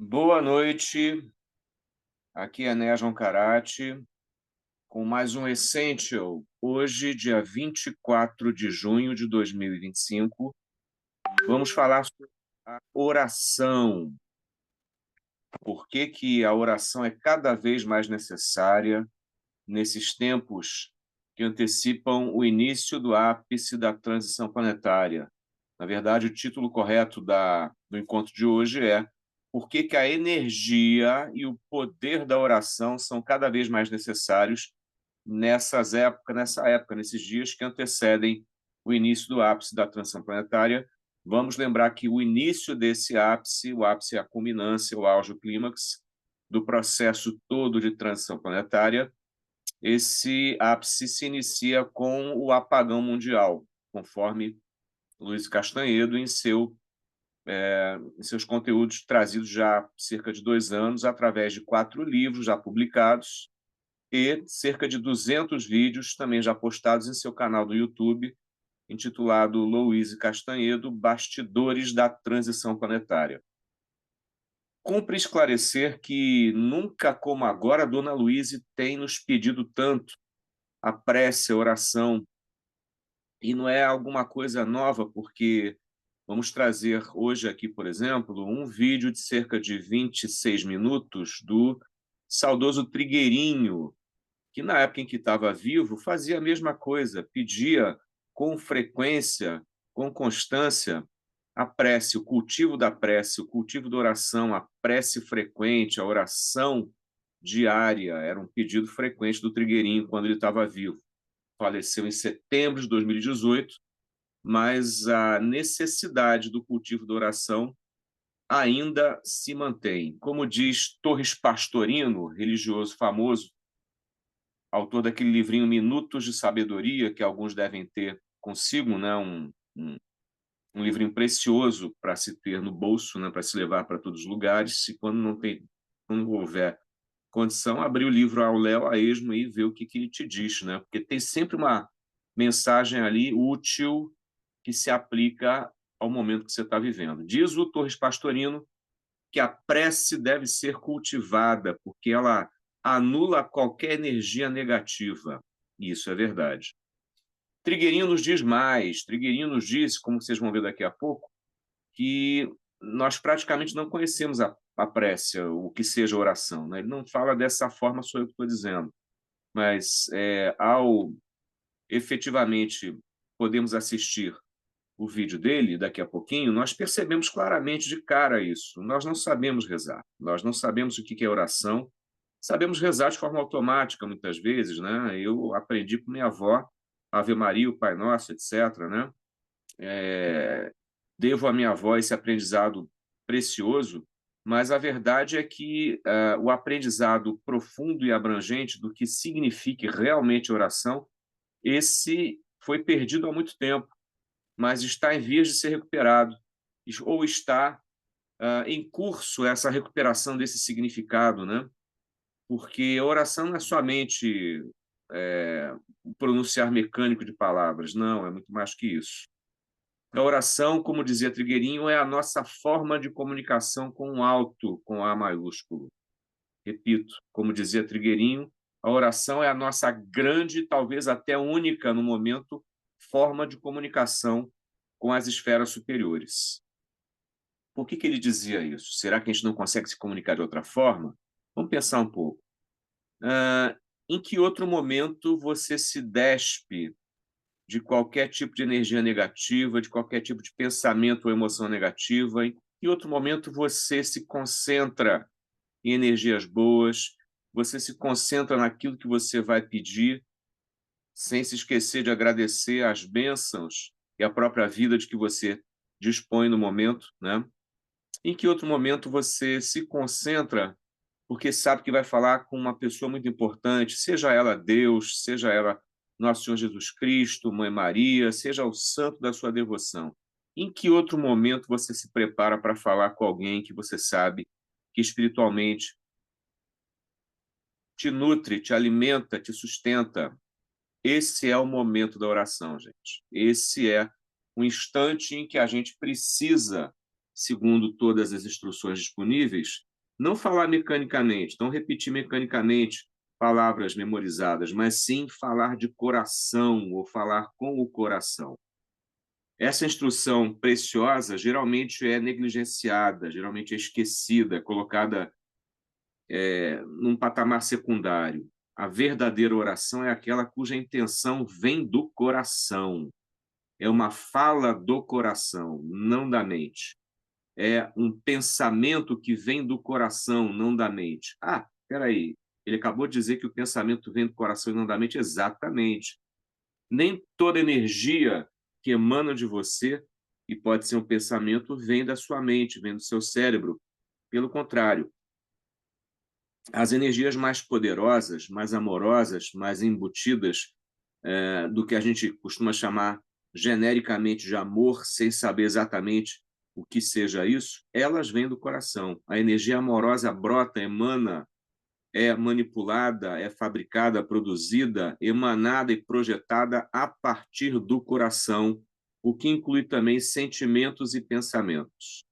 Boa noite, aqui é Nejon Karate, com mais um Essential. Hoje, dia 24 de junho de 2025, vamos falar sobre a oração. Por que que a oração é cada vez mais necessária nesses tempos que antecipam o início do ápice da transição planetária? Na verdade, o título correto do encontro de hoje é Por que que a energia e o poder da oração são cada vez mais necessários nessa época, nesses dias que antecedem o início do ápice da transição planetária. Vamos lembrar que o início desse ápice, o ápice é a culminância, o auge, o clímax do processo todo de transição planetária. Esse ápice se inicia com o apagão mundial, conforme Luiz Castanhedo em seus conteúdos trazidos já há cerca de 2 anos, através de 4 livros já publicados e cerca de 200 vídeos também já postados em seu canal do YouTube, intitulado Luiz Castanhedo, Bastidores da Transição Planetária. Cumpre esclarecer que nunca como agora a Dona Luíse tem nos pedido tanto a prece, a oração, e não é alguma coisa nova, porque vamos trazer hoje aqui, por exemplo, um vídeo de cerca de 26 minutos do saudoso Trigueirinho, que na época em que estava vivo fazia a mesma coisa, pedia com frequência, com constância, a prece, o cultivo da prece, o cultivo da oração, a prece frequente, a oração diária, era um pedido frequente do Trigueirinho quando ele estava vivo. Faleceu em setembro de 2018, mas a necessidade do cultivo da oração ainda se mantém. Como diz Torres Pastorino, religioso famoso, autor daquele livrinho Minutos de Sabedoria, que alguns devem ter consigo, né? Um livrinho precioso para se ter no bolso, né? Para se levar para todos os lugares, e quando houver condição, abrir o livro ao léu, a esmo e ver o que ele te diz, né? Porque tem sempre uma mensagem ali útil que se aplica ao momento que você está vivendo. Diz o Torres Pastorino que a prece deve ser cultivada, porque ela anula qualquer energia negativa. E isso é verdade. Trigueirinho nos diz mais. Trigueirinho nos diz, como vocês vão ver daqui a pouco, que nós praticamente não conhecemos a prece, o que seja oração. Né? Ele não fala dessa forma, sou eu que estou dizendo. Mas ao efetivamente podemos assistir o vídeo dele daqui a pouquinho, nós percebemos claramente de cara isso. Nós não sabemos rezar, nós não sabemos o que é oração, sabemos rezar de forma automática muitas vezes, né? Eu aprendi com minha avó, Ave Maria, o Pai Nosso, etc., né? Devo à minha avó esse aprendizado precioso, mas a verdade é que o aprendizado profundo e abrangente do que significa realmente oração, esse foi perdido há muito tempo, mas está em vias de ser recuperado, ou está em curso essa recuperação desse significado, né? Porque a oração não é somente o pronunciar mecânico de palavras, não, é muito mais que isso. A oração, como dizia Trigueirinho, é a nossa forma de comunicação com o alto, com A maiúsculo. Repito, como dizia Trigueirinho, a oração é a nossa grande, talvez até única no momento, forma de comunicação com as esferas superiores. Por que ele dizia isso? Será que a gente não consegue se comunicar de outra forma? Vamos pensar um pouco. Em que outro momento você se despe de qualquer tipo de energia negativa, de qualquer tipo de pensamento ou emoção negativa? Em que outro momento você se concentra em energias boas, você se concentra naquilo que você vai pedir, sem se esquecer de agradecer as bênçãos e a própria vida de que você dispõe no momento, né? Em que outro momento você se concentra porque sabe que vai falar com uma pessoa muito importante, seja ela Deus, seja ela Nosso Senhor Jesus Cristo, Mãe Maria, seja o santo da sua devoção? Em que outro momento você se prepara para falar com alguém que você sabe que espiritualmente te nutre, te alimenta, te sustenta? Esse é o momento da oração, gente. Esse é o instante em que a gente precisa, segundo todas as instruções disponíveis, Não falar mecanicamente, não repetir mecanicamente palavras memorizadas, mas sim falar de coração ou falar com o coração. Essa instrução preciosa geralmente é negligenciada, geralmente é esquecida, colocada num patamar secundário. A verdadeira oração é aquela cuja intenção vem do coração. É uma fala do coração, não da mente. É um pensamento que vem do coração, não da mente. Ah, espera aí, ele acabou de dizer que o pensamento vem do coração e não da mente? Exatamente. Nem toda energia que emana de você, e pode ser um pensamento, vem da sua mente, vem do seu cérebro. Pelo contrário, as energias mais poderosas, mais amorosas, mais embutidas, do que a gente costuma chamar genericamente de amor, sem saber exatamente o que seja isso, elas vêm do coração. A energia amorosa brota, emana, é manipulada, é fabricada, produzida, emanada e projetada a partir do coração, o que inclui também sentimentos e pensamentos.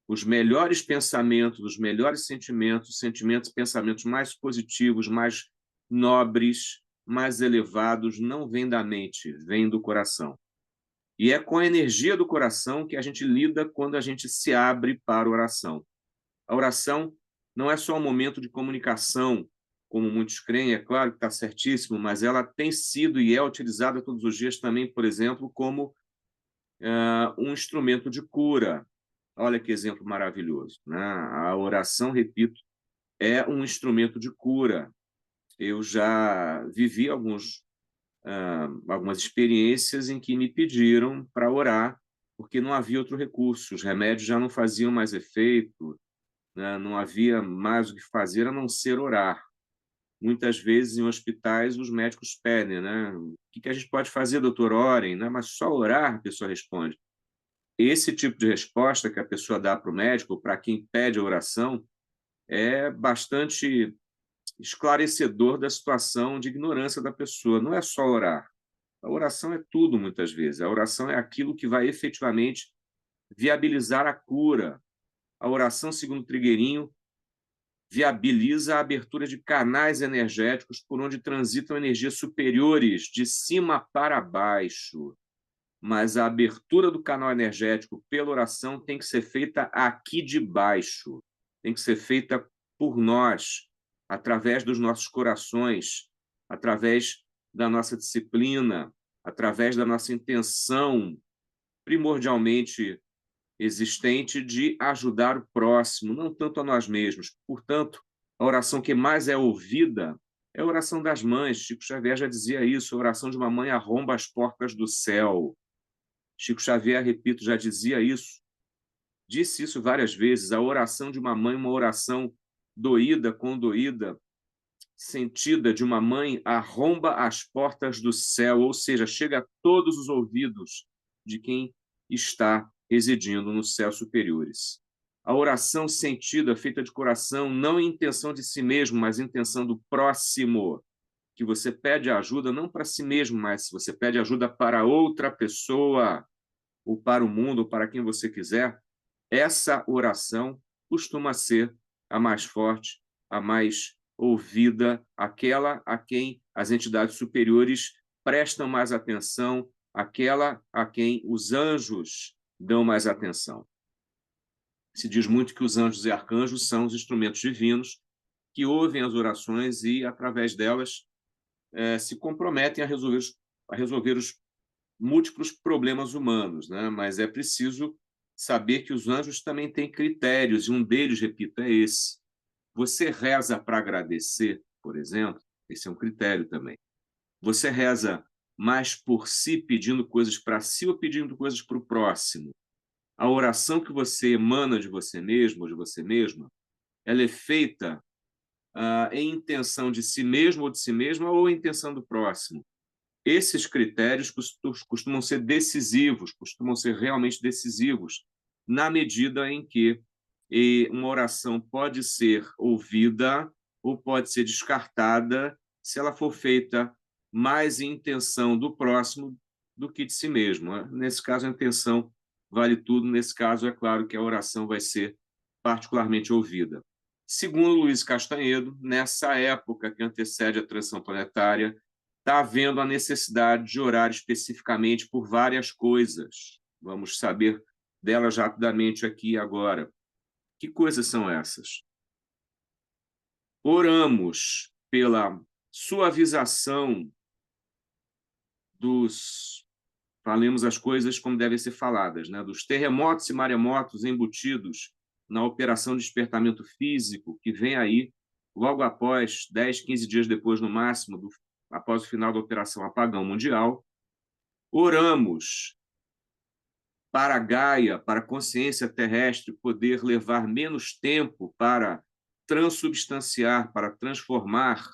Os melhores pensamentos, os melhores sentimentos, sentimentos e pensamentos mais positivos, mais nobres, mais elevados, não vêm da mente, vêm do coração. E é com a energia do coração que a gente lida quando a gente se abre para a oração. A oração não é só um momento de comunicação, como muitos creem, é claro que está certíssimo, mas ela tem sido e é utilizada todos os dias também, por exemplo, como um instrumento de cura. Olha que exemplo maravilhoso, né? A oração, repito, é um instrumento de cura. Eu já vivi algumas experiências em que me pediram para orar, porque não havia outro recurso, os remédios já não faziam mais efeito, né? Não havia mais o que fazer a não ser orar. Muitas vezes em hospitais os médicos pedem, né? O que a gente pode fazer, doutor? Orem, né? Mas só orar, a pessoa responde. Esse tipo de resposta que a pessoa dá para o médico, para quem pede a oração, é bastante esclarecedor da situação de ignorância da pessoa. Não é só orar. A oração é tudo, muitas vezes. A oração é aquilo que vai efetivamente viabilizar a cura. A oração, segundo Trigueirinho, viabiliza a abertura de canais energéticos por onde transitam energias superiores, de cima para baixo. Mas a abertura do canal energético pela oração tem que ser feita aqui de baixo, tem que ser feita por nós, através dos nossos corações, através da nossa disciplina, através da nossa intenção primordialmente existente de ajudar o próximo, não tanto a nós mesmos. Portanto, a oração que mais é ouvida é a oração das mães. Chico Xavier já dizia isso: a oração de uma mãe arromba as portas do céu. Chico Xavier, repito, já dizia isso, disse isso várias vezes. A oração de uma mãe, uma oração doída, condoída, sentida de uma mãe, arromba as portas do céu, ou seja, chega a todos os ouvidos de quem está residindo nos céus superiores. A oração sentida, feita de coração, não em intenção de si mesmo, mas em intenção do próximo, que você pede ajuda não para si mesmo, mas você pede ajuda para outra pessoa, ou para o mundo, ou para quem você quiser, essa oração costuma ser a mais forte, a mais ouvida, aquela a quem as entidades superiores prestam mais atenção, aquela a quem os anjos dão mais atenção. Se diz muito que os anjos e arcanjos são os instrumentos divinos que ouvem as orações e, através delas, se comprometem a resolver os múltiplos problemas humanos, né? Mas é preciso saber que os anjos também têm critérios, e um deles, repito, é esse. Você reza para agradecer, por exemplo, esse é um critério também. Você reza mais por si, pedindo coisas para si ou pedindo coisas para o próximo? A oração que você emana de você mesmo ou de você mesma, ela é feita em intenção de si mesmo ou de si mesma ou em intenção do próximo? Esses critérios costumam ser decisivos, costumam ser realmente decisivos, na medida em que uma oração pode ser ouvida ou pode ser descartada se ela for feita mais em intenção do próximo do que de si mesmo, né? Nesse caso, a intenção vale tudo. Nesse caso, é claro que a oração vai ser particularmente ouvida. Segundo Luiz Castanhedo, nessa época que antecede a transição planetária, está havendo a necessidade de orar especificamente por várias coisas. Vamos saber delas rapidamente aqui agora. Que coisas são essas? Oramos pela suavização dos, falemos as coisas como devem ser faladas, né? Dos terremotos e maremotos embutidos na operação de despertamento físico que vem aí logo após, 10, 15 dias depois, no máximo, após o final da operação Apagão Mundial. Oramos para a Gaia, para a consciência terrestre poder levar menos tempo para transubstanciar, para transformar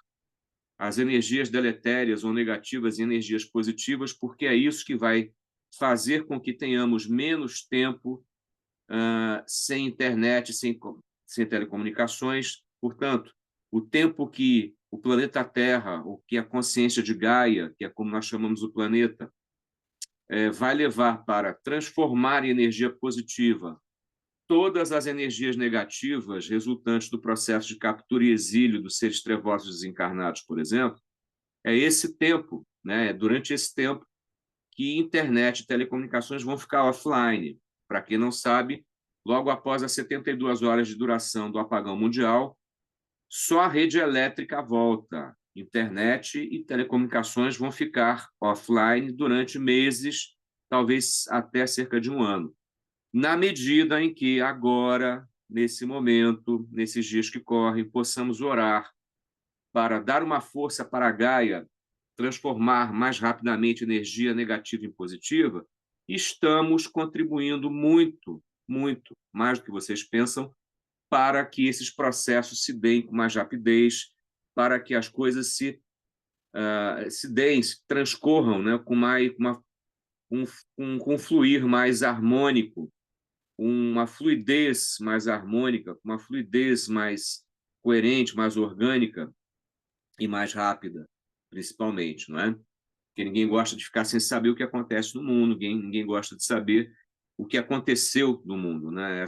as energias deletérias ou negativas em energias positivas, porque é isso que vai fazer com que tenhamos menos tempo sem internet, sem telecomunicações. Portanto, o tempo que o planeta Terra, ou que a consciência de Gaia, que é como nós chamamos o planeta, vai levar para transformar em energia positiva todas as energias negativas resultantes do processo de captura e exílio dos seres trevosos desencarnados, por exemplo, é esse tempo, né? Durante esse tempo que internet e telecomunicações vão ficar offline. Para quem não sabe, logo após as 72 horas de duração do apagão mundial, só a rede elétrica volta. Internet e telecomunicações vão ficar offline durante meses, talvez até cerca de um ano. Na medida em que agora, nesse momento, nesses dias que correm, possamos orar para dar uma força para a Gaia transformar mais rapidamente energia negativa em positiva, estamos contribuindo muito, muito, mais do que vocês pensam, para que esses processos se deem com mais rapidez, para que as coisas se deem, se transcorram, né, com um fluir mais harmônico, uma fluidez mais harmônica, uma fluidez mais coerente, mais orgânica e mais rápida, principalmente, não é? Porque ninguém gosta de ficar sem saber o que acontece no mundo, ninguém gosta de saber o que aconteceu no mundo, né?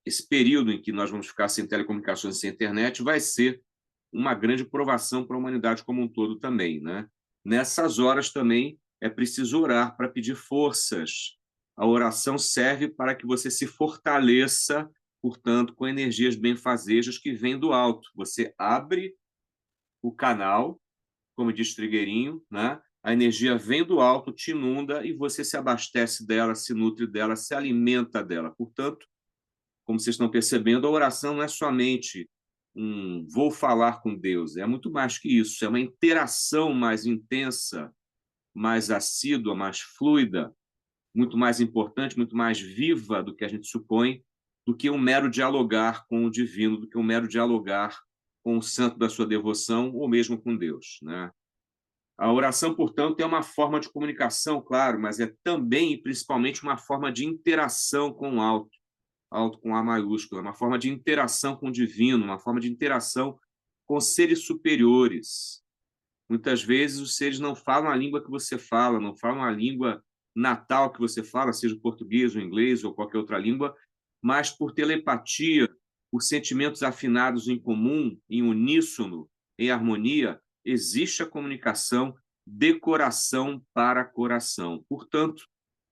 Esse período em que nós vamos ficar sem telecomunicações e sem internet vai ser uma grande provação para a humanidade como um todo também, né? Nessas horas também é preciso orar para pedir forças. A oração serve para que você se fortaleça, portanto, com energias benfazejas que vêm do alto. Você abre o canal, como diz Trigueirinho, né? A energia vem do alto, te inunda e você se abastece dela, se nutre dela, se alimenta dela. Portanto, como vocês estão percebendo, a oração não é somente vou falar com Deus, é muito mais que isso, é uma interação mais intensa, mais assídua, mais fluida, muito mais importante, muito mais viva do que a gente supõe, do que um mero dialogar com o divino, do que um mero dialogar com o santo da sua devoção ou mesmo com Deus, né? A oração, portanto, é uma forma de comunicação, claro, mas é também e principalmente uma forma de interação com o alto, alto com A maiúsculo, uma forma de interação com o divino, uma forma de interação com seres superiores. Muitas vezes os seres não falam a língua que você fala, não falam a língua natal que você fala, seja o português, o inglês ou qualquer outra língua, mas por telepatia, por sentimentos afinados em comum, em uníssono, em harmonia, existe a comunicação de coração para coração. Portanto,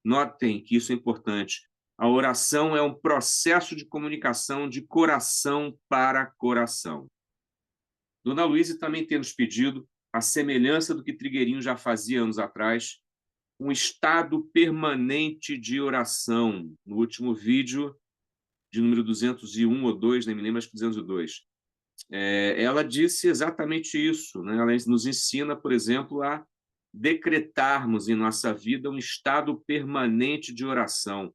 notem que isso é importante. A oração é um processo de comunicação de coração para coração. Dona Luísa também tem nos pedido, a semelhança do que Trigueirinho já fazia anos atrás, um estado permanente de oração. No último vídeo, de número 201 ou 2, nem me lembro, acho que 202. Ela disse exatamente isso, né? Ela nos ensina, por exemplo, a decretarmos em nossa vida um estado permanente de oração.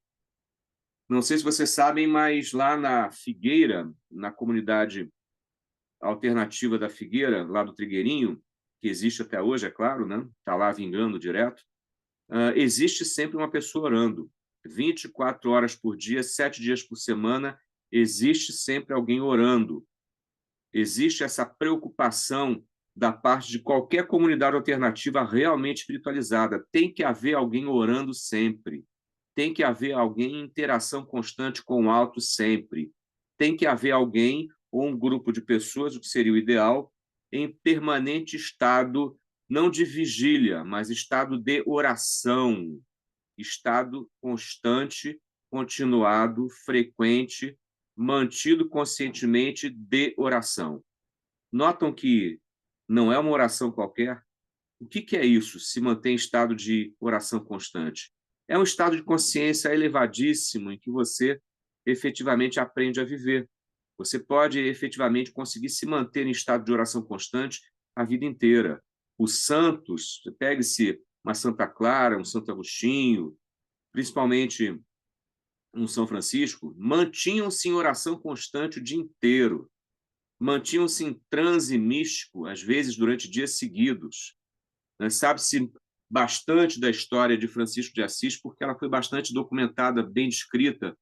Não sei se vocês sabem, mas lá na Figueira, na comunidade alternativa da Figueira, lá do Trigueirinho, que existe até hoje, é claro, né? Está lá vingando direto, existe sempre uma pessoa orando. 24 horas por dia, 7 dias por semana, existe sempre alguém orando. Existe essa preocupação da parte de qualquer comunidade alternativa realmente espiritualizada. Tem que haver alguém orando sempre. tem que haver alguém em interação constante com o alto sempre. Tem que haver alguém ou um grupo de pessoas, o que seria o ideal, em permanente estado, não de vigília, mas estado de oração, estado constante, continuado, frequente, mantido conscientemente de oração. Notam que não é uma oração qualquer? O que é isso, se mantém em estado de oração constante? É um estado de consciência elevadíssimo em que você efetivamente aprende a viver. Você pode efetivamente conseguir se manter em estado de oração constante a vida inteira. Os santos, pegue-se uma Santa Clara, um Santo Agostinho, principalmente um São Francisco, mantinham-se em oração constante o dia inteiro, mantinham-se em transe místico, às vezes durante dias seguidos. Sabe-se bastante da história de Francisco de Assis, porque ela foi bastante documentada, bem descrita,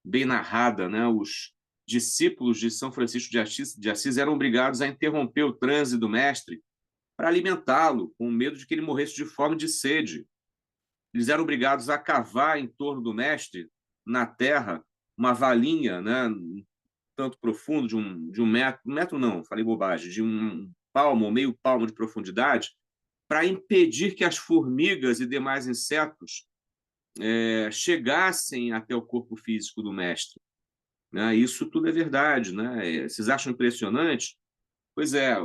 bem narrada. Os discípulos de São Francisco de Assis eram obrigados a interromper o transe do mestre para alimentá-lo, com medo de que ele morresse de fome e de sede. Eles eram obrigados a cavar em torno do mestre, na terra, uma valinha, um tanto profundo, de um metro não, falei bobagem, de um palmo ou meio palmo de profundidade, para impedir que as formigas e demais insetos chegassem até o corpo físico do mestre. Isso tudo é verdade. Vocês acham impressionante? Pois é,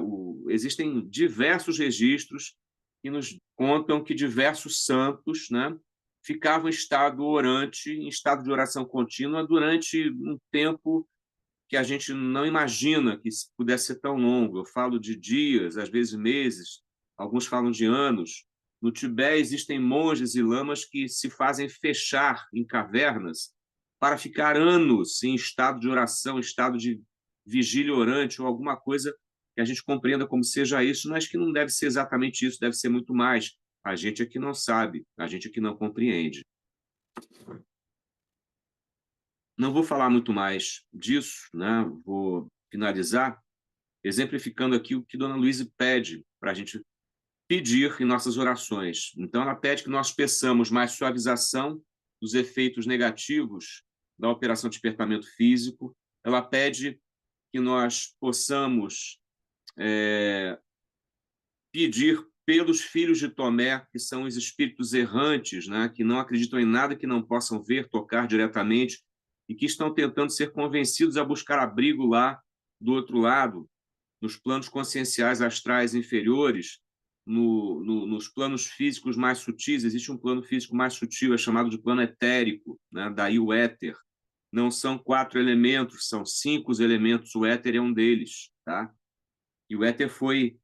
existem diversos registros que nos contam que diversos santos ficavam em estado orante, em estado de oração contínua, durante um tempo que a gente não imagina que pudesse ser tão longo. Eu falo de dias, às vezes meses, alguns falam de anos. No Tibete existem monges e lamas que se fazem fechar em cavernas para ficar anos em estado de oração, em estado de vigília orante ou alguma coisa que a gente compreenda como seja isso, mas que não deve ser exatamente isso, deve ser muito mais. A gente é que não sabe, a gente é que não compreende. Não vou falar muito mais disso, vou finalizar exemplificando aqui o que Dona Luísa pede para a gente pedir em nossas orações. Então, ela pede que nós peçamos mais suavização dos efeitos negativos da operação de despertamento físico. Ela pede que nós possamos pedir pelos filhos de Tomé, que são os espíritos errantes, que não acreditam em nada que não possam ver, tocar diretamente, e que estão tentando ser convencidos a buscar abrigo lá do outro lado, nos planos conscienciais astrais inferiores, nos planos físicos mais sutis. Existe um plano físico mais sutil, é chamado de plano etérico, daí o éter. Não são 4 elementos, são 5 elementos, o éter é um deles. E o éter foi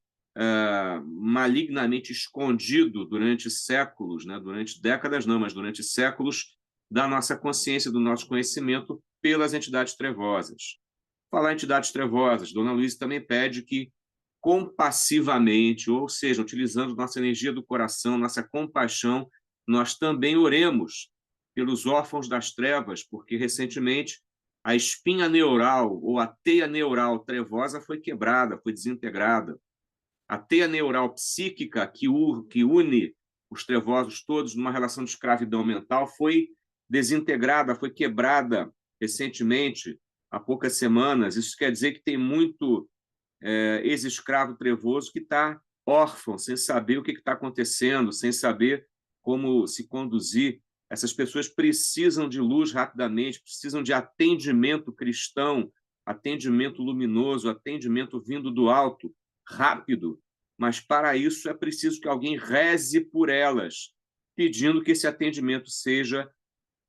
malignamente escondido durante séculos, durante décadas não, mas durante séculos, da nossa consciência, do nosso conhecimento, pelas entidades trevosas. Falar em entidades trevosas, Dona Luísa também pede que compassivamente, ou seja, utilizando nossa energia do coração, nossa compaixão, nós também oremos pelos órfãos das trevas, porque recentemente a espinha neural ou a teia neural trevosa foi quebrada, foi desintegrada. A teia neural psíquica que une os trevosos todos numa relação de escravidão mental foi desintegrada, foi quebrada recentemente, há poucas semanas. Isso quer dizer que tem muito ex-escravo trevoso que está órfão, sem saber o que está acontecendo, sem saber como se conduzir. Essas pessoas precisam de luz rapidamente, precisam de atendimento cristão, atendimento luminoso, atendimento vindo do alto, rápido. Mas, para isso, é preciso que alguém reze por elas, pedindo que esse atendimento seja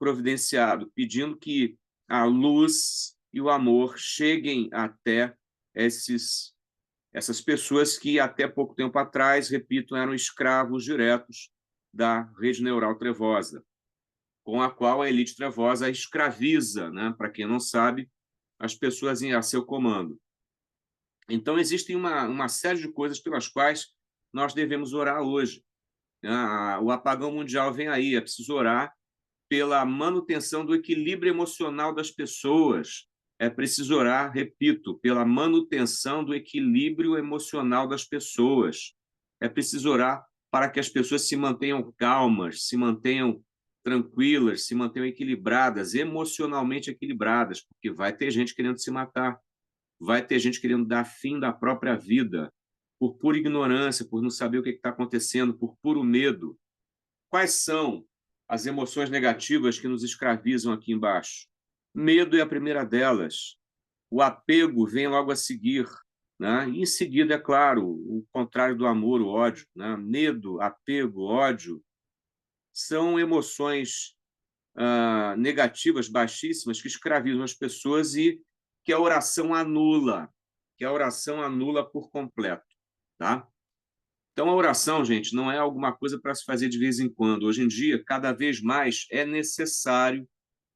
providenciado, pedindo que a luz e o amor cheguem até essas pessoas que, até pouco tempo atrás, repito, eram escravos diretos da rede neural trevosa, com a qual a elite trevosa escraviza, para quem não sabe, as pessoas a seu comando. Então, existem uma série de coisas pelas quais nós devemos orar hoje. O apagão mundial vem aí, é preciso orar pela manutenção do equilíbrio emocional das pessoas. É preciso orar, repito, pela manutenção do equilíbrio emocional das pessoas. É preciso orar para que as pessoas se mantenham calmas, se mantenham tranquilas, se mantenham equilibradas, emocionalmente equilibradas, porque vai ter gente querendo se matar, vai ter gente querendo dar fim da própria vida, por pura ignorância, por não saber o que está acontecendo, por puro medo. Quais são as emoções negativas que nos escravizam aqui embaixo? Medo é a primeira delas. O apego vem logo a seguir, né? E em seguida, é claro, o contrário do amor, o ódio, né? Medo, apego, ódio são emoções negativas, baixíssimas, que escravizam as pessoas e que a oração anula, que a oração anula por completo, tá? Então, a oração, gente, não é alguma coisa para se fazer de vez em quando. Hoje em dia, cada vez mais é necessário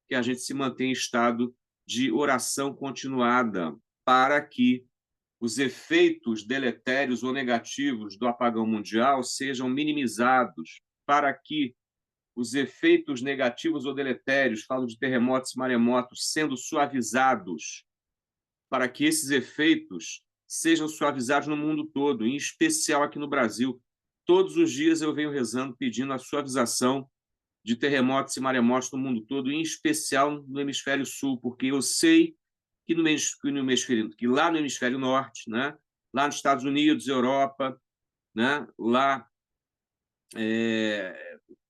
que a gente se mantenha em estado de oração continuada para que os efeitos deletérios ou negativos do apagão mundial sejam minimizados, para que os efeitos negativos ou deletérios, falo de terremotos e maremotos, sendo suavizados, para que esses efeitos sejam suavizados no mundo todo, em especial aqui no Brasil. Todos os dias eu venho rezando, pedindo a suavização de terremotos e maremotos no mundo todo, em especial no hemisfério sul, porque eu sei que que lá no hemisfério norte, né, lá nos Estados Unidos, Europa, né, lá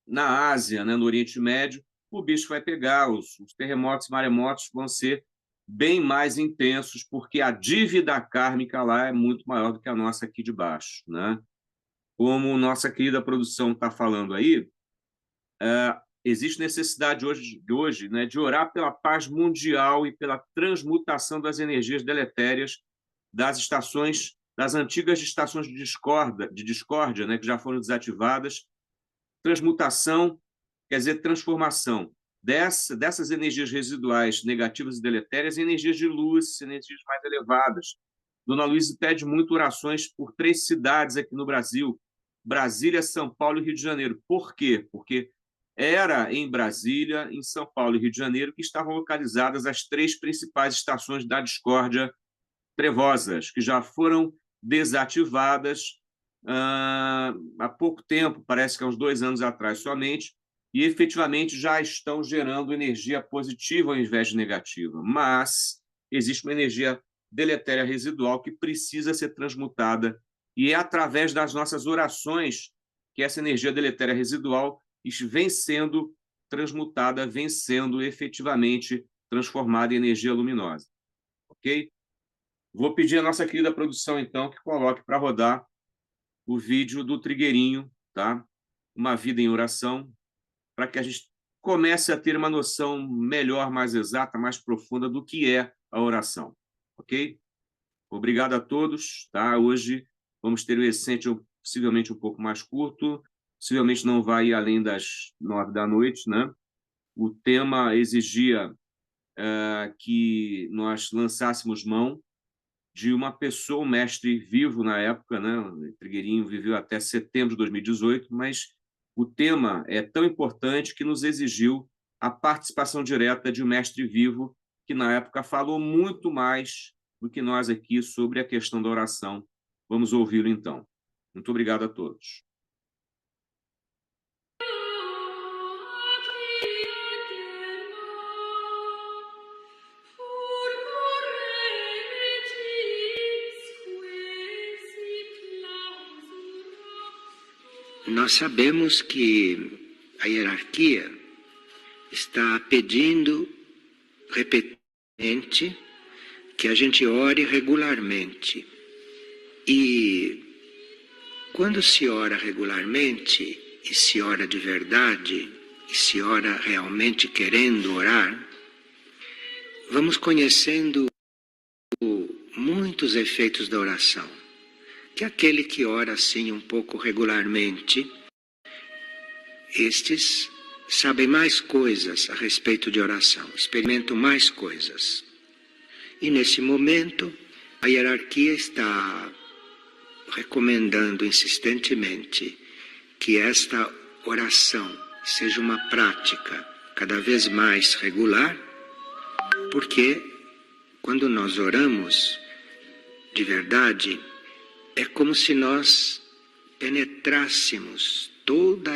na Ásia, né, no Oriente Médio, o bicho vai pegar, os terremotos e maremotos vão ser bem mais intensos, porque a dívida kármica lá é muito maior do que a nossa aqui de baixo, né? Como nossa querida produção está falando aí, existe necessidade hoje, né, de orar pela paz mundial e pela transmutação das energias deletérias das antigas estações de discórdia, né, que já foram desativadas. Transmutação quer dizer transformação dessas energias residuais negativas e deletérias em energias de luz, energias mais elevadas. Dona Luísa pede muito orações por 3 cidades aqui no Brasil: Brasília, São Paulo e Rio de Janeiro. Por quê? Porque era em Brasília, em São Paulo e Rio de Janeiro que estavam localizadas as 3 principais estações da discórdia trevosas, que já foram desativadas há pouco tempo, parece que há uns 2 anos atrás somente, e efetivamente já estão gerando energia positiva ao invés de negativa. Mas existe uma energia deletéria residual que precisa ser transmutada, e é através das nossas orações que essa energia deletéria residual vem sendo transmutada, vem sendo efetivamente transformada em energia luminosa. Ok? Vou pedir à nossa querida produção, então, que coloque para rodar o vídeo do Trigueirinho, tá? Uma vida em oração, para que a gente comece a ter uma noção melhor, mais exata, mais profunda do que é a oração, ok? Obrigado a todos, tá? Hoje vamos ter o Essential possivelmente um pouco mais curto, possivelmente não vai ir além das 9 da noite, né? O tema exigia que nós lançássemos mão de uma pessoa, um mestre vivo na época, né? O Trigueirinho viveu até setembro de 2018, mas o tema é tão importante que nos exigiu a participação direta de um mestre vivo que, na época, falou muito mais do que nós aqui sobre a questão da oração. Vamos ouvi-lo, então. Muito obrigado a todos. Nós sabemos que a hierarquia está pedindo repetidamente que a gente ore regularmente. E quando se ora regularmente, e se ora de verdade, e se ora realmente querendo orar, vamos conhecendo muitos efeitos da oração. Que aquele que ora assim um pouco regularmente, estes sabem mais coisas a respeito de oração, experimentam mais coisas. E nesse momento, a hierarquia está recomendando insistentemente que esta oração seja uma prática cada vez mais regular, porque quando nós oramos de verdade, é como se nós penetrássemos toda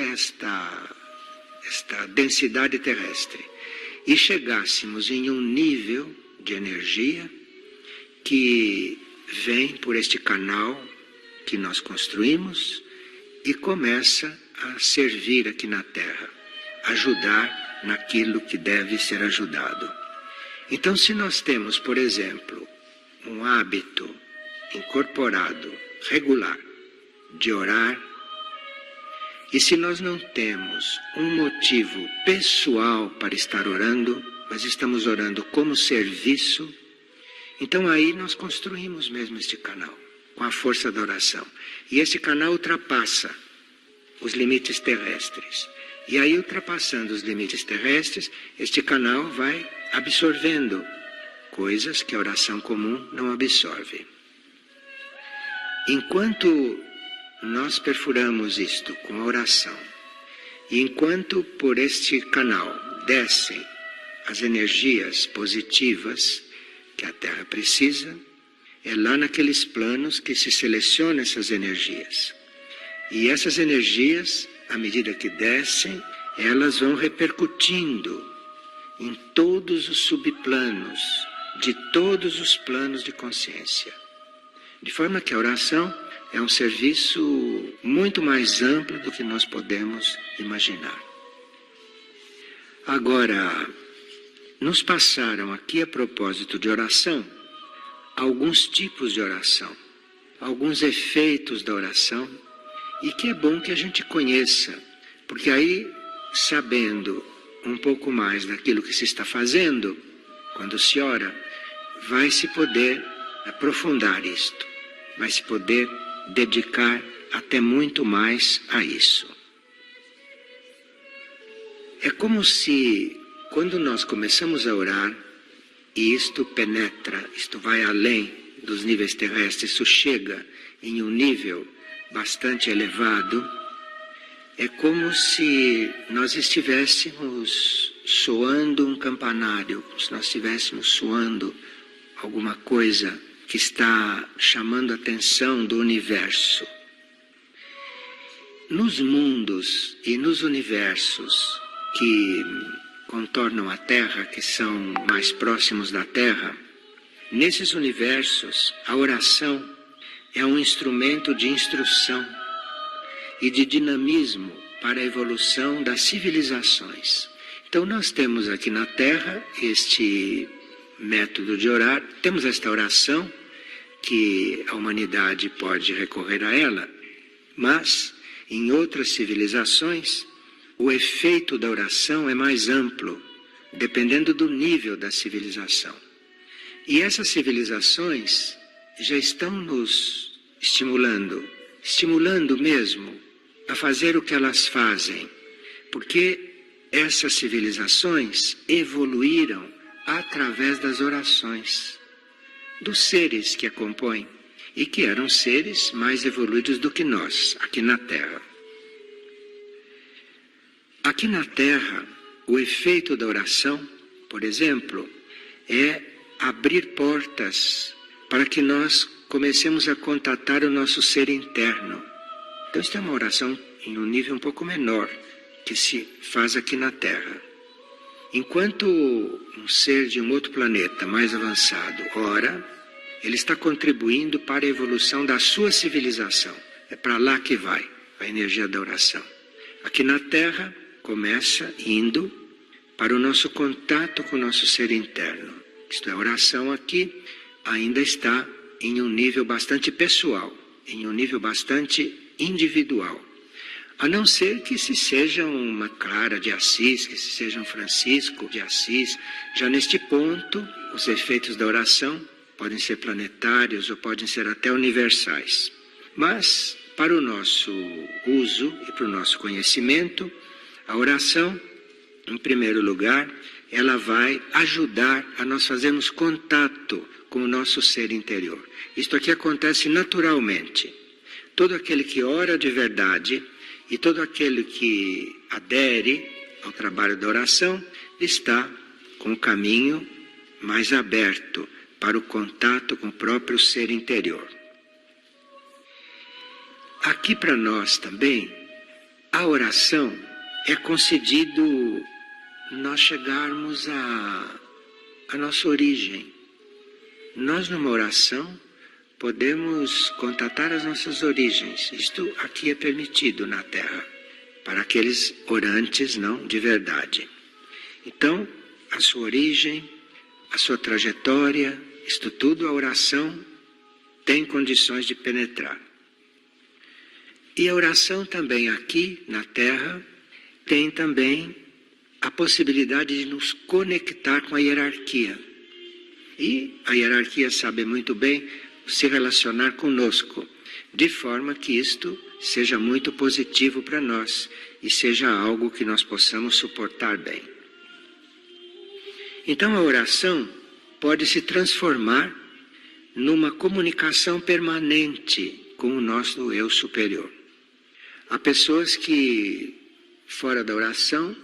esta densidade terrestre, e chegássemos em um nível de energia que vem por este canal que nós construímos e começa a servir aqui na Terra, ajudar naquilo que deve ser ajudado. Então, se nós temos, por exemplo, um hábito incorporado, regular, de orar, e se nós não temos um motivo pessoal para estar orando, mas estamos orando como serviço, então aí nós construímos mesmo este canal, com a força da oração. E esse canal ultrapassa os limites terrestres. E aí, ultrapassando os limites terrestres, este canal vai absorvendo coisas que a oração comum não absorve. Enquanto nós perfuramos isto com a oração, e enquanto por este canal descem as energias positivas que a Terra precisa, é lá naqueles planos que se selecionam essas energias. E essas energias, à medida que descem, elas vão repercutindo em todos os subplanos, de todos os planos de consciência. De forma que a oração é um serviço muito mais amplo do que nós podemos imaginar. Agora, nos passaram aqui a propósito de oração, alguns tipos de oração, alguns efeitos da oração, e que é bom que a gente conheça, porque aí, sabendo um pouco mais daquilo que se está fazendo, quando se ora, vai se poder aprofundar isto, vai se poder dedicar até muito mais a isso. É como se, quando nós começamos a orar, e isto penetra, isto vai além dos níveis terrestres, isso chega em um nível bastante elevado, é como se nós estivéssemos soando um campanário, se nós estivéssemos soando alguma coisa que está chamando a atenção do universo. Nos mundos e nos universos que contornam a Terra, que são mais próximos da Terra, nesses universos a oração é um instrumento de instrução e de dinamismo para a evolução das civilizações. Então nós temos aqui na Terra este método de orar, temos esta oração que a humanidade pode recorrer a ela, mas em outras civilizações o efeito da oração é mais amplo, dependendo do nível da civilização. E essas civilizações já estão nos estimulando mesmo a fazer o que elas fazem, porque essas civilizações evoluíram através das orações dos seres que a compõem e que eram seres mais evoluídos do que nós, aqui na Terra. Aqui na Terra, o efeito da oração, por exemplo, é abrir portas para que nós comecemos a contatar o nosso ser interno. Então, isso é uma oração em um nível um pouco menor que se faz aqui na Terra. Enquanto um ser de um outro planeta mais avançado ora, ele está contribuindo para a evolução da sua civilização. É para lá que vai a energia da oração. Aqui na Terra, começa indo para o nosso contato com o nosso ser interno. Isto é, a oração aqui ainda está em um nível bastante pessoal, em um nível bastante individual. A não ser que se seja uma Clara de Assis, que se seja um Francisco de Assis. Já neste ponto, os efeitos da oração podem ser planetários ou podem ser até universais. Mas, para o nosso uso e para o nosso conhecimento, a oração, em primeiro lugar, ela vai ajudar a nós fazermos contato com o nosso ser interior. Isto aqui acontece naturalmente. Todo aquele que ora de verdade e todo aquele que adere ao trabalho da oração está com o caminho mais aberto para o contato com o próprio ser interior. Aqui para nós também, a oração é concedido nós chegarmos à nossa origem. Nós, numa oração, podemos contatar as nossas origens. Isto aqui é permitido na Terra, para aqueles orantes, não, de verdade. Então, a sua origem, a sua trajetória, isto tudo a oração tem condições de penetrar. E a oração também aqui na Terra tem também a possibilidade de nos conectar com a hierarquia. E a hierarquia sabe muito bem se relacionar conosco, de forma que isto seja muito positivo para nós e seja algo que nós possamos suportar bem. Então a oração pode se transformar numa comunicação permanente com o nosso eu superior. Há pessoas que, fora da oração,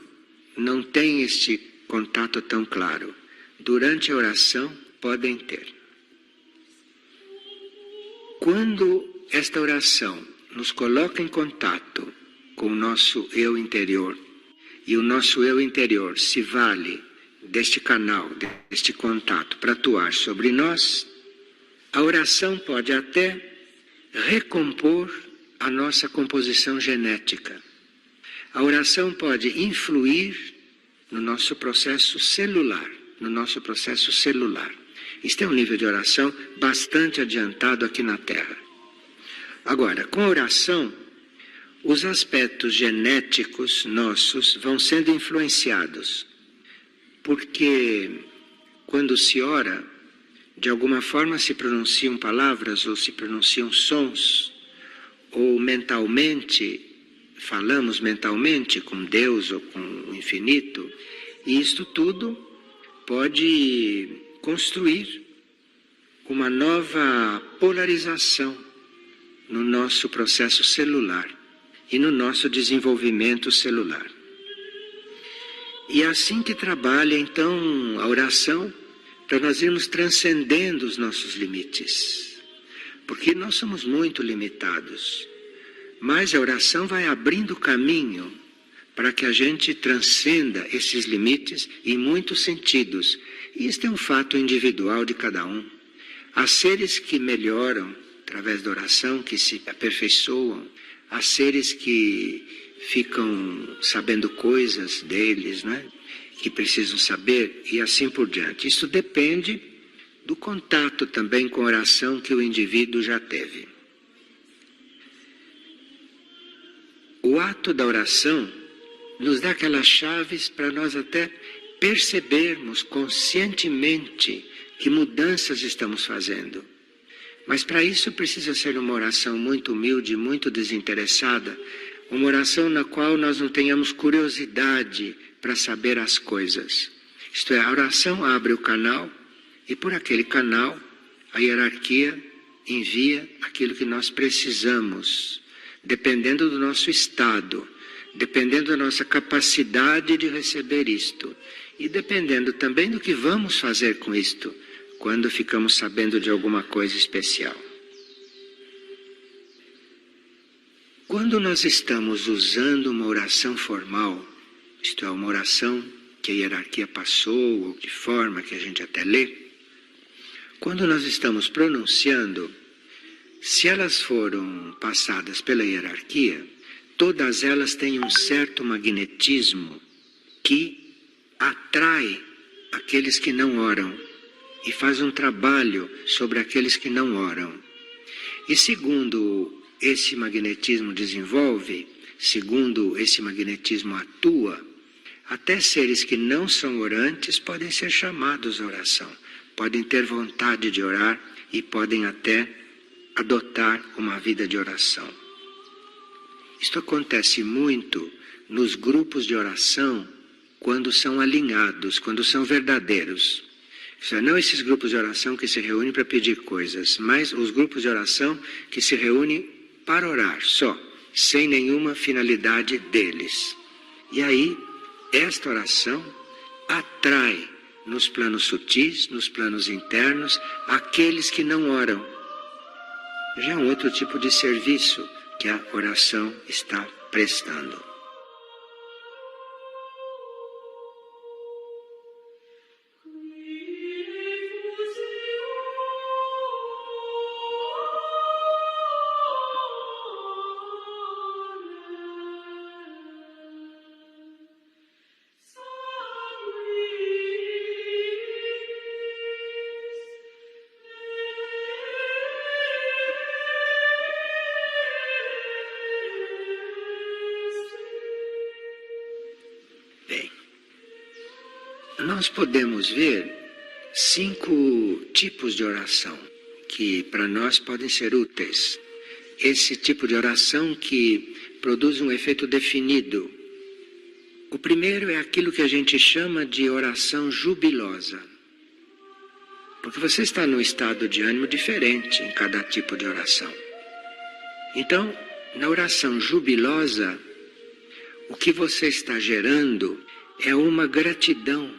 não têm este contato tão claro. Durante a oração, podem ter. Quando esta oração nos coloca em contato com o nosso eu interior, e o nosso eu interior se vale deste canal, deste contato para atuar sobre nós, a oração pode até recompor a nossa composição genética. A oração pode influir no nosso processo celular, Este é um nível de oração bastante adiantado aqui na Terra. Agora, com a oração, os aspectos genéticos nossos vão sendo influenciados, porque quando se ora, de alguma forma se pronunciam palavras ou se pronunciam sons, ou mentalmente, falamos mentalmente com Deus ou com o infinito, e isto tudo pode construir uma nova polarização no nosso processo celular e no nosso desenvolvimento celular. E é assim que trabalha, então, a oração, para nós irmos transcendendo os nossos limites. Porque nós somos muito limitados. Mas a oração vai abrindo caminho para que a gente transcenda esses limites em muitos sentidos. E isto é um fato individual de cada um. Há seres que melhoram através da oração, que se aperfeiçoam. Há seres que ficam sabendo coisas deles, né? Que precisam saber, e assim por diante. Isso depende do contato também com a oração que o indivíduo já teve. O ato da oração nos dá aquelas chaves para nós até percebermos conscientemente que mudanças estamos fazendo. Mas para isso precisa ser uma oração muito humilde, muito desinteressada, uma oração na qual nós não tenhamos curiosidade para saber as coisas. Isto é, a oração abre o canal e por aquele canal a hierarquia envia aquilo que nós precisamos, dependendo do nosso estado, dependendo da nossa capacidade de receber isto e dependendo também do que vamos fazer com isto, quando ficamos sabendo de alguma coisa especial. Quando nós estamos usando uma oração formal, isto é, uma oração que a hierarquia passou, ou de forma que a gente até lê, quando nós estamos pronunciando, se elas foram passadas pela hierarquia, todas elas têm um certo magnetismo que atrai aqueles que não oram e faz um trabalho sobre aqueles que não oram. E segundo esse magnetismo desenvolve, segundo esse magnetismo atua, até seres que não são orantes podem ser chamados à oração, podem ter vontade de orar e podem até adotar uma vida de oração. Isto acontece muito nos grupos de oração quando são alinhados, quando são verdadeiros. Não esses grupos de oração que se reúnem para pedir coisas, mas os grupos de oração que se reúnem para orar só, sem nenhuma finalidade deles. E aí, esta oração atrai nos planos sutis, nos planos internos, aqueles que não oram. Já é um outro tipo de serviço que a oração está prestando. nós podemos ver 5 tipos de oração que para nós podem ser úteis. Esse tipo de oração que produz um efeito definido. O primeiro é aquilo que a gente chama de oração jubilosa. Porque você está num estado de ânimo diferente em cada tipo de oração. Então, na oração jubilosa, o que você está gerando é uma gratidão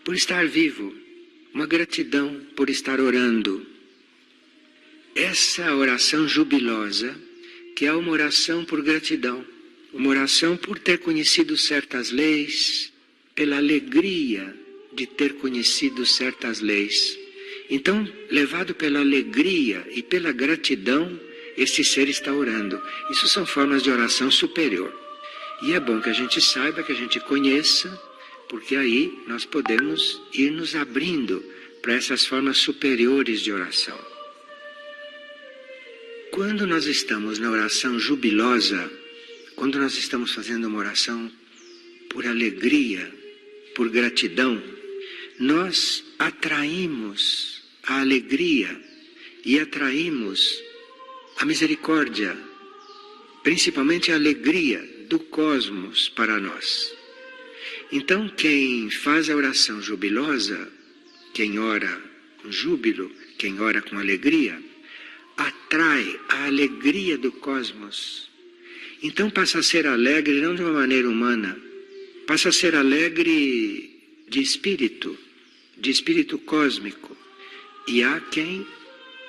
por estar vivo, uma gratidão por estar orando. Essa oração jubilosa, que é uma oração por gratidão, uma oração por ter conhecido certas leis, pela alegria de ter conhecido certas leis. Então, levado pela alegria e pela gratidão, esse ser está orando. Isso são formas de oração superior. E é bom que a gente saiba, que a gente conheça, porque aí nós podemos ir nos abrindo para essas formas superiores de oração. Quando nós estamos na oração jubilosa, quando nós estamos fazendo uma oração por alegria, por gratidão, nós atraímos a alegria e atraímos a misericórdia, principalmente a alegria do cosmos para nós. Então, quem faz a oração jubilosa, quem ora com júbilo, quem ora com alegria, atrai a alegria do cosmos. Então passa a ser alegre não de uma maneira humana, passa a ser alegre de espírito cósmico. E há quem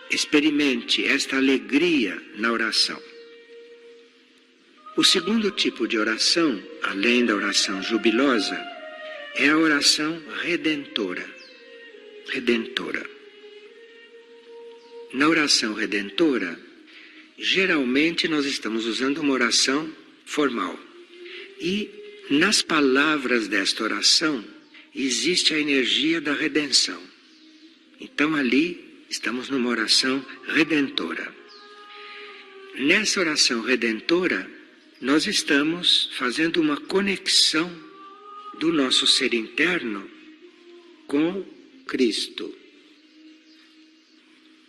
experimente esta alegria na oração. O segundo tipo de oração, além da oração jubilosa, é a oração redentora. Na oração redentora, geralmente nós estamos usando uma oração formal. E nas palavras desta oração existe a energia da redenção. Então ali estamos numa oração redentora. Nessa oração redentora, nós estamos fazendo uma conexão do nosso ser interno com Cristo.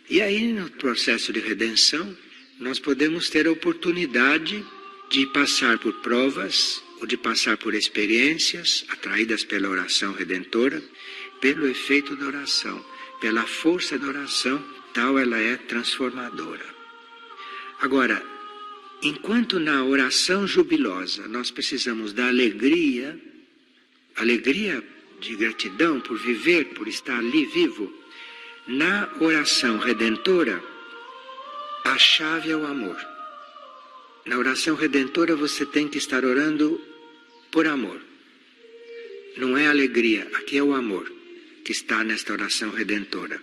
E aí, no processo de redenção, nós podemos ter a oportunidade de passar por provas ou de passar por experiências atraídas pela oração redentora, pelo efeito da oração, pela força da oração, tal ela é transformadora. Agora, enquanto na oração jubilosa nós precisamos da alegria de gratidão por viver, por estar ali vivo, na oração redentora, a chave é o amor. Na oração redentora você tem que estar orando por amor. Não é alegria, aqui é o amor que está nesta oração redentora.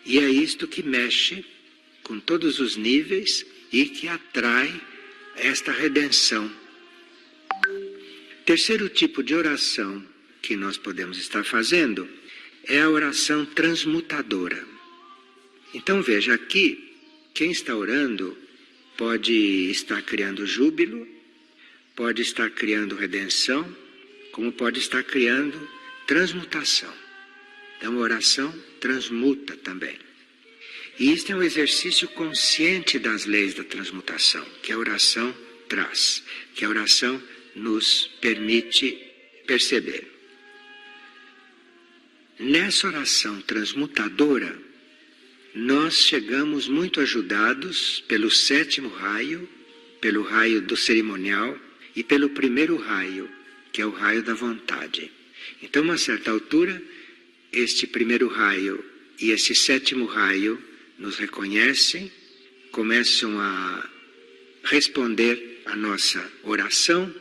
E é isto que mexe com todos os níveis e que atrai esta redenção. Terceiro tipo de oração que nós podemos estar fazendo é a oração transmutadora. Então veja aqui, quem está orando pode estar criando júbilo, pode estar criando redenção, como pode estar criando transmutação. Então a oração transmuta também. E isto é um exercício consciente das leis da transmutação, que a oração traz, que a oração nos permite perceber. Nessa oração transmutadora, nós chegamos muito ajudados pelo 7º raio, pelo raio do cerimonial e pelo primeiro raio, que é o raio da vontade. Então, a uma certa altura, este primeiro raio e esse 7º raio nos reconhecem, começam a responder a nossa oração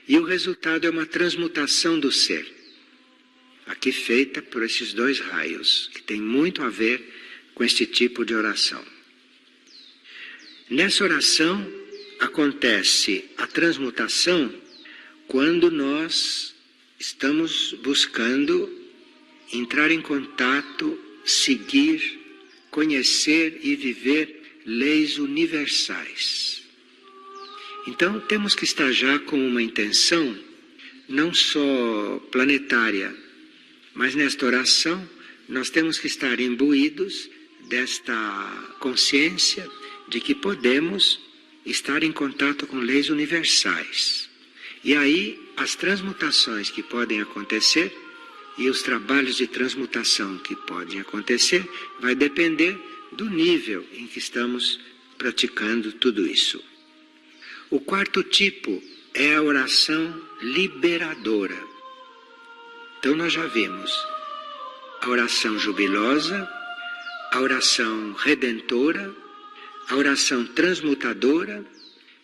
e o resultado é uma transmutação do ser. Aqui feita por esses 2 raios, que tem muito a ver com este tipo de oração. Nessa oração acontece a transmutação quando nós estamos buscando entrar em contato, seguir, conhecer e viver leis universais. Então temos que estar já com uma intenção não só planetária, mas nesta oração nós temos que estar imbuídos desta consciência de que podemos estar em contato com leis universais. E aí as transmutações que podem acontecer e os trabalhos de transmutação que podem acontecer vai depender do nível em que estamos praticando tudo isso. O quarto tipo é a oração liberadora. Então nós já vimos a oração jubilosa, a oração redentora, a oração transmutadora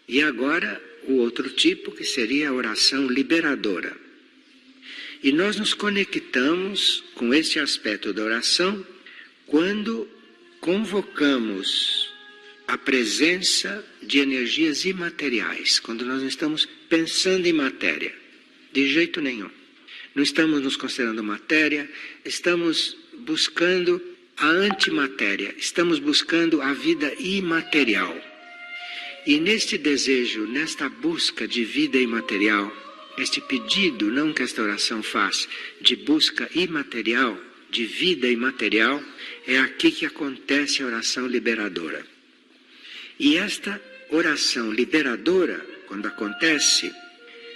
e agora o outro tipo que seria a oração liberadora. E nós nos conectamos com este aspecto da oração quando convocamos a presença de energias imateriais, quando nós não estamos pensando em matéria, de jeito nenhum. Não estamos nos considerando matéria, estamos buscando a antimatéria, estamos buscando a vida imaterial. E neste desejo, nesta busca de vida imaterial, este pedido, não que esta oração faz, de busca imaterial, de vida imaterial, é aqui que acontece a oração liberadora. E esta oração liberadora, quando acontece,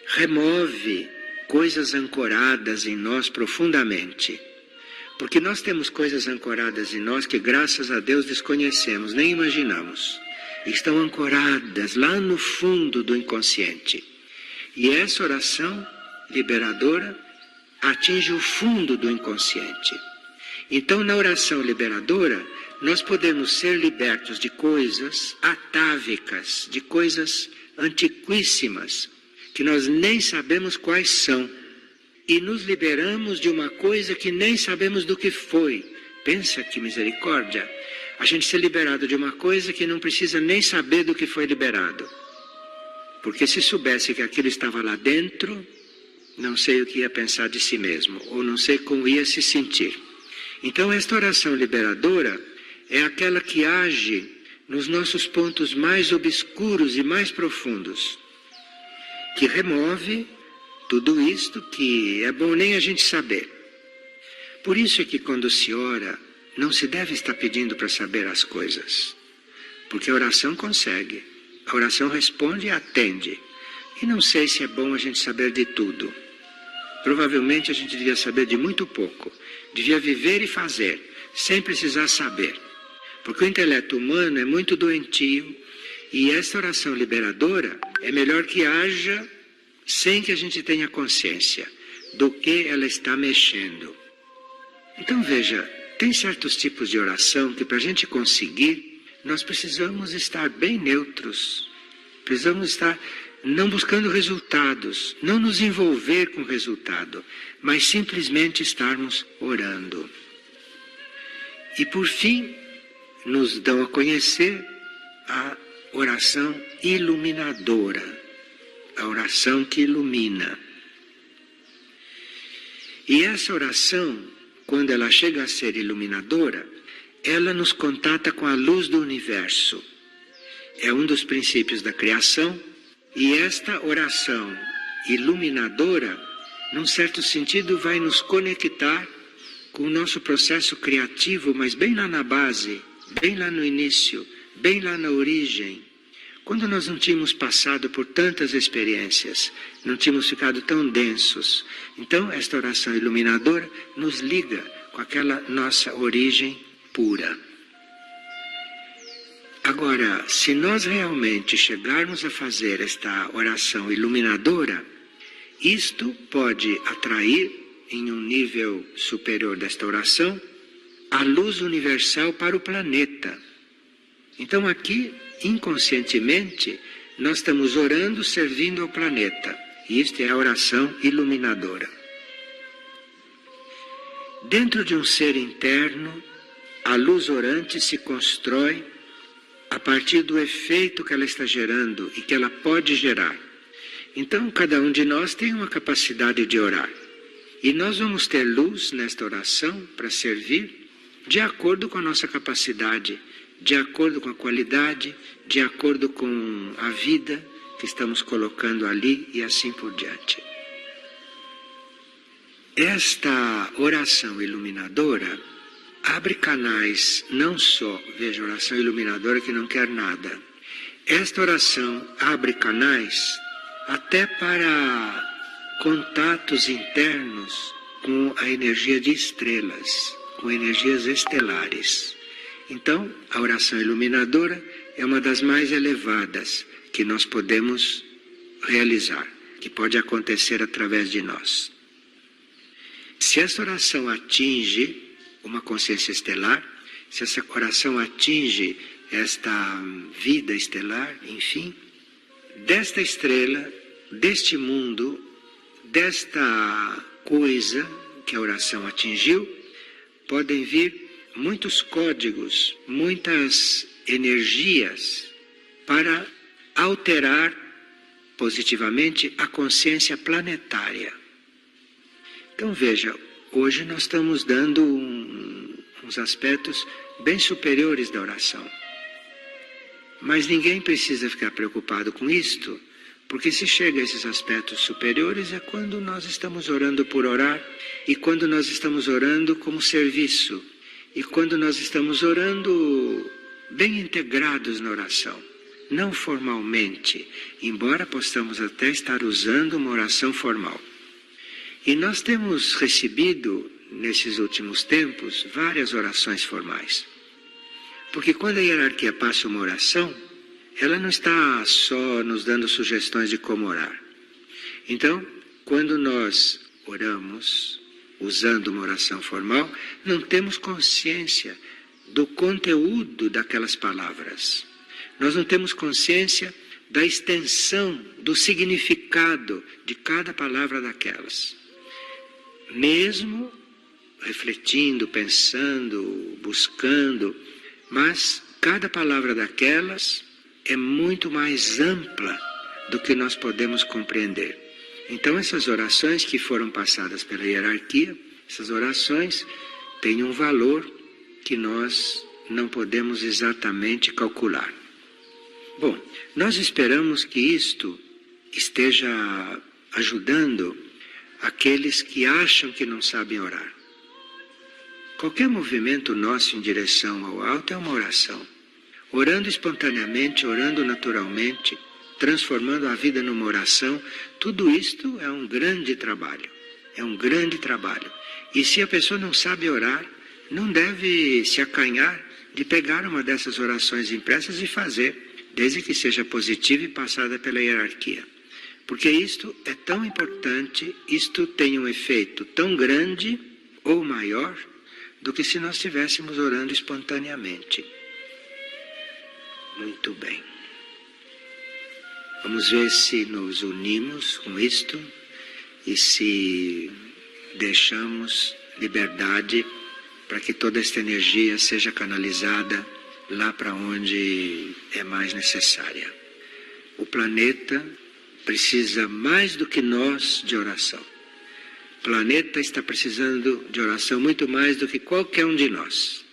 remove coisas ancoradas em nós profundamente. Porque nós temos coisas ancoradas em nós que, graças a Deus, desconhecemos, nem imaginamos. Estão ancoradas lá no fundo do inconsciente. E essa oração liberadora atinge o fundo do inconsciente. Então, na oração liberadora, nós podemos ser libertos de coisas atávicas, de coisas antiquíssimas, que nós nem sabemos quais são. E nos liberamos de uma coisa que nem sabemos do que foi. Pensa que misericórdia. A gente ser liberado de uma coisa que não precisa nem saber do que foi liberado. Porque se soubesse que aquilo estava lá dentro, não sei o que ia pensar de si mesmo, ou não sei como ia se sentir. Então esta oração liberadora é aquela que age nos nossos pontos mais obscuros e mais profundos, que remove tudo isto que é bom nem a gente saber. Por isso é que quando se ora, não se deve estar pedindo para saber as coisas, porque a oração consegue, a oração responde e atende. E não sei se é bom a gente saber de tudo. Provavelmente a gente devia saber de muito pouco, devia viver e fazer, sem precisar saber. Porque o intelecto humano é muito doentio, e essa oração liberadora é melhor que haja sem que a gente tenha consciência do que ela está mexendo. Então veja, tem certos tipos de oração que para a gente conseguir, nós precisamos estar bem neutros, precisamos estar não buscando resultados, não nos envolver com o resultado, mas simplesmente estarmos orando. E por fim, nos dão a conhecer a oração iluminadora, a oração que ilumina. E essa oração, quando ela chega a ser iluminadora, ela nos contata com a luz do universo. É um dos princípios da criação, e esta oração iluminadora, num certo sentido, vai nos conectar com o nosso processo criativo, mas bem lá na base, bem lá no início, bem lá na origem. Quando nós não tínhamos passado por tantas experiências, não tínhamos ficado tão densos, então esta oração iluminadora nos liga com aquela nossa origem pura. Agora, se nós realmente chegarmos a fazer esta oração iluminadora, isto pode atrair, em um nível superior desta oração, a luz universal para o planeta. Então aqui, inconscientemente, nós estamos orando, servindo ao planeta. E isto é a oração iluminadora. Dentro de um ser interno, a luz orante se constrói a partir do efeito que ela está gerando e que ela pode gerar. Então, cada um de nós tem uma capacidade de orar. E nós vamos ter luz nesta oração para servir de acordo com a nossa capacidade, de acordo com a qualidade, de acordo com a vida que estamos colocando ali e assim por diante. Esta oração iluminadora abre canais, não só, veja, oração iluminadora que não quer nada. Esta oração abre canais até para contatos internos com a energia de estrelas, com energias estelares. Então, a oração iluminadora é uma das mais elevadas que nós podemos realizar, que pode acontecer através de nós. Se essa oração atinge uma consciência estelar, se essa oração atinge esta vida estelar, enfim, desta estrela, deste mundo, desta coisa que a oração atingiu, podem vir muitos códigos, muitas energias para alterar positivamente a consciência planetária. Então veja, hoje nós estamos dando uns aspectos bem superiores da oração. Mas ninguém precisa ficar preocupado com isto, porque se chega a esses aspectos superiores é quando nós estamos orando por orar, e quando nós estamos orando como serviço, e quando nós estamos orando bem integrados na oração, não formalmente, embora possamos até estar usando uma oração formal. E nós temos recebido, nesses últimos tempos, várias orações formais. Porque quando a hierarquia passa uma oração, ela não está só nos dando sugestões de como orar. Então, quando nós oramos, usando uma oração formal, não temos consciência do conteúdo daquelas palavras. Nós não temos consciência da extensão, do significado de cada palavra daquelas. Mesmo refletindo, pensando, buscando, mas cada palavra daquelas é muito mais ampla do que nós podemos compreender. Então essas orações que foram passadas pela hierarquia, essas orações têm um valor que nós não podemos exatamente calcular. Bom, nós esperamos que isto esteja ajudando aqueles que acham que não sabem orar. Qualquer movimento nosso em direção ao alto é uma oração. Orando espontaneamente, orando naturalmente, transformando a vida numa oração, tudo isto é um grande trabalho. É um grande trabalho. E se a pessoa não sabe orar, não deve se acanhar de pegar uma dessas orações impressas e fazer, desde que seja positiva e passada pela hierarquia. Porque isto é tão importante, isto tem um efeito tão grande ou maior do que se nós estivéssemos orando espontaneamente. Muito bem. Vamos ver se nos unimos com isto e se deixamos liberdade para que toda esta energia seja canalizada lá para onde é mais necessária. O planeta precisa mais do que nós de oração. O planeta está precisando de oração muito mais do que qualquer um de nós.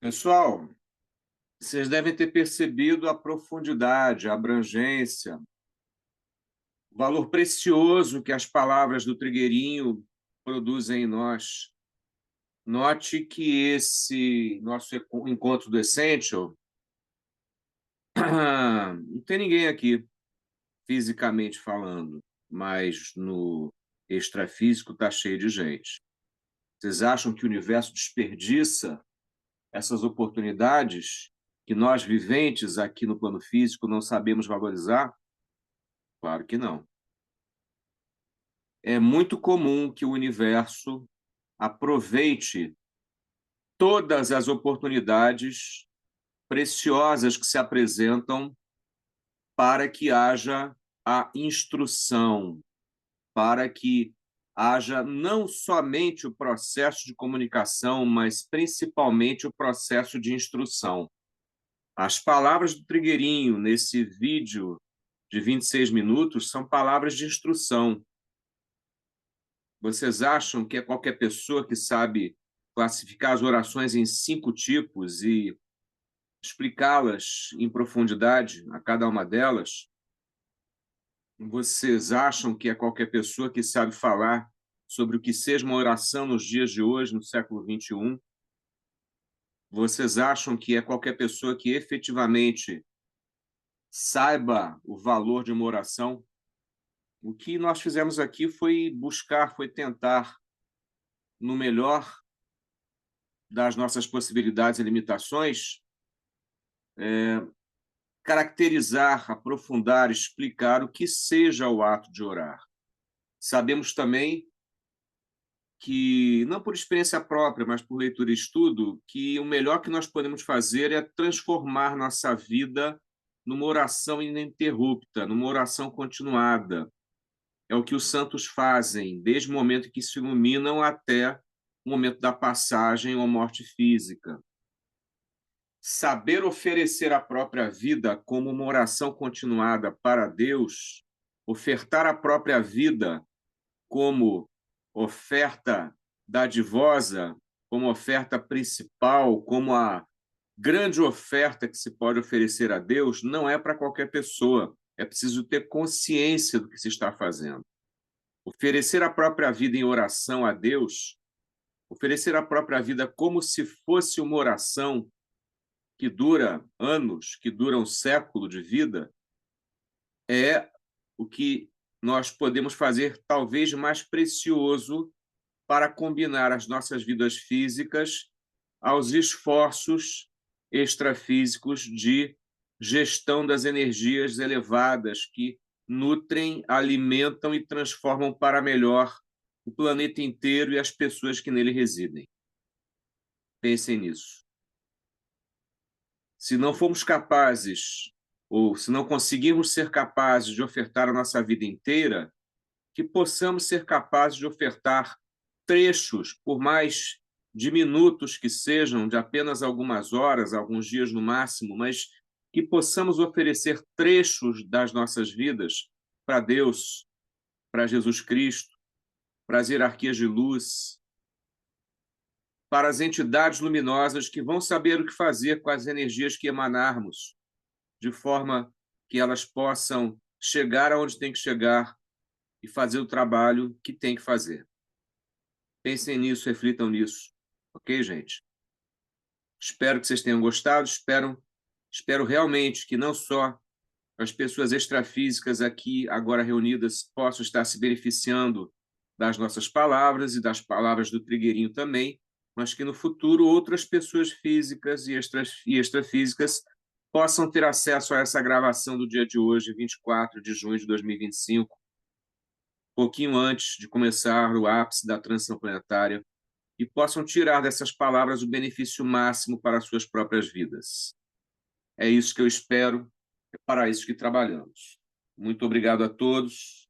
Pessoal, vocês devem ter percebido a profundidade, a abrangência, o valor precioso que as palavras do Trigueirinho produzem em nós. Note que esse nosso encontro do Essential, não tem ninguém aqui, fisicamente falando, mas no extrafísico está cheio de gente. Vocês acham que o universo desperdiça essas oportunidades que nós, viventes aqui no plano físico, não sabemos valorizar? Claro que não. É muito comum que o universo aproveite todas as oportunidades preciosas que se apresentam para que haja a instrução, para que haja não somente o processo de comunicação, mas principalmente o processo de instrução. As palavras do Trigueirinho nesse vídeo de 26 minutos são palavras de instrução. Vocês acham que é qualquer pessoa que sabe classificar as orações em 5 tipos e explicá-las em profundidade a cada uma delas? Vocês acham que é qualquer pessoa que sabe falar sobre o que seja uma oração nos dias de hoje, no século XXI? Vocês acham que é qualquer pessoa que efetivamente saiba o valor de uma oração? O que nós fizemos aqui foi buscar, foi tentar, no melhor das nossas possibilidades e limitações, caracterizar, aprofundar, explicar o que seja o ato de orar. Sabemos também que, não por experiência própria, mas por leitura e estudo, que o melhor que nós podemos fazer é transformar nossa vida numa oração ininterrupta, numa oração continuada. É o que os santos fazem, desde o momento em que se iluminam até o momento da passagem ou morte física. Saber oferecer a própria vida como uma oração continuada para Deus, ofertar a própria vida como oferta dadivosa, como oferta principal, como a grande oferta que se pode oferecer a Deus, não é para qualquer pessoa. É preciso ter consciência do que se está fazendo. Oferecer a própria vida em oração a Deus, oferecer a própria vida como se fosse uma oração que dura anos, que dura um século de vida, é o que nós podemos fazer talvez mais precioso para combinar as nossas vidas físicas aos esforços extrafísicos de gestão das energias elevadas que nutrem, alimentam e transformam para melhor o planeta inteiro e as pessoas que nele residem. Pensem nisso. Se não formos capazes, ou se não conseguirmos ser capazes de ofertar a nossa vida inteira, que possamos ser capazes de ofertar trechos, por mais diminutos que sejam, de apenas algumas horas, alguns dias no máximo, mas que possamos oferecer trechos das nossas vidas para Deus, para Jesus Cristo, para as hierarquias de luz, para as entidades luminosas que vão saber o que fazer com as energias que emanarmos, de forma que elas possam chegar aonde tem que chegar e fazer o trabalho que tem que fazer. Pensem nisso, reflitam nisso. Ok, gente? Espero que vocês tenham gostado, espero realmente que não só as pessoas extrafísicas aqui agora reunidas possam estar se beneficiando das nossas palavras e das palavras do Trigueirinho também, mas que no futuro outras pessoas físicas e extrafísicas possam ter acesso a essa gravação do dia de hoje, 24 de junho de 2025, pouquinho antes de começar o ápice da transição planetária, e possam tirar dessas palavras o benefício máximo para as suas próprias vidas. É isso que eu espero, é para isso que trabalhamos. Muito obrigado a todos,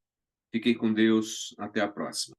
fiquem com Deus, até a próxima.